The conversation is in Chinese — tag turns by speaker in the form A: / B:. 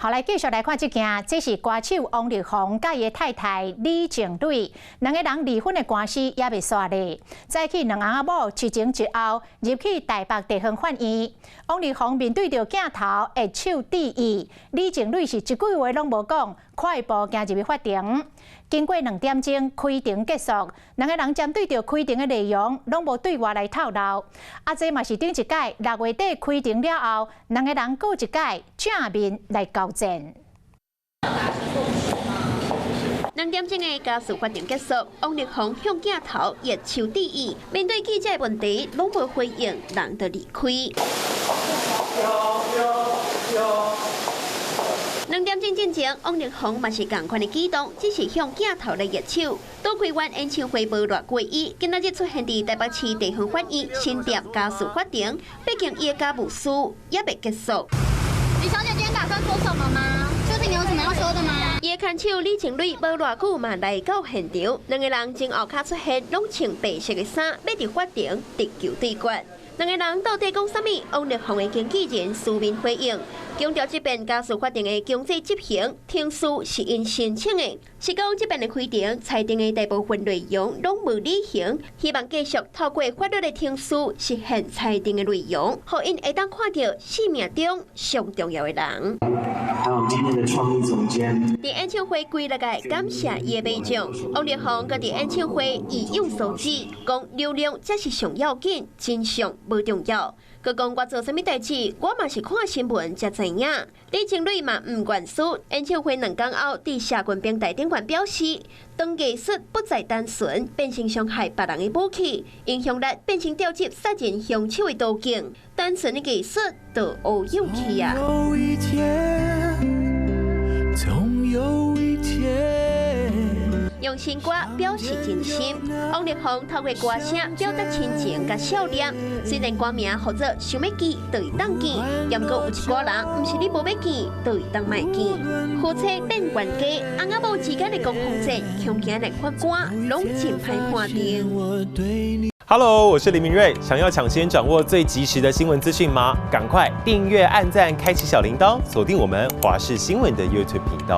A: 好，来继续来看这件，这是歌手王力宏甲伊的太太李静蕾两个人离婚的官司也未煞咧。在去两阿某一前一后入去台北地方法院，王力宏面对着镜头会手致意，李静蕾是一句话拢无讲，快步行入去法庭。经过2点钟开庭结束，两个人针对着开庭的内容，拢无对外来透露。这嘛是顶一届6月底开庭了后，两个人搁一届正面来交战。
B: 2点钟的家事法庭结束，王力宏向镜头热手致意，面对记者的问题，拢无回应，人就离开。2点钟进前，王力宏嘛是同款的举动，只是向镜头来热手。多开完演唱会无偌过夜，今仔日出现伫台北市地方法院新店家事法庭，毕竟伊的家务事也未结束。
C: 李小姐今天打算说什么吗？究竟你有什么要说的吗？
B: 伊的看手李静蕾无偌久嘛来到现场，两个人前后脚出现，拢穿白色的衫，要伫法庭直球对决。两个人到底讲啥物？王力宏的经纪人书面回应，强调这边家事法庭的经济执行庭书是因申请的，是讲这边的开庭裁定的大部分内容拢无履行，希望继续透过法律的庭书实现裁定的内容，互因会当看到生命中上重要的人。
D: 还有今天的创意总监。
B: 伫演唱会规日个感谢伊的美奖，王力宏佮伫演唱会意有所指，讲流量才是上要紧，真相无重要。佮讲我做啥物代志，我嘛是看新闻才知影。李静蕾嘛唔愿输，演唱会2天后，伫社群平台顶悬表示，当艺术不再单纯，变成伤害别人的武器，影响力变成调集杀人凶手的途径。单纯的艺术都有勇气啊！总有一天，用新歌表示真心。王力宏透过歌声表达亲情甲笑脸。虽然歌名或者想要记就会当记，但阁有一寡人，毋是你无要记就会当卖记。夫妻变冤家，翁仔某之间的攻防战，向今日法官拢真歹判定。
E: Hello， 我是林明瑞。想要抢先掌握最及时的新闻资讯吗？赶快订阅、按赞、开启小铃铛，锁定我们华视新闻的 YouTube 频道。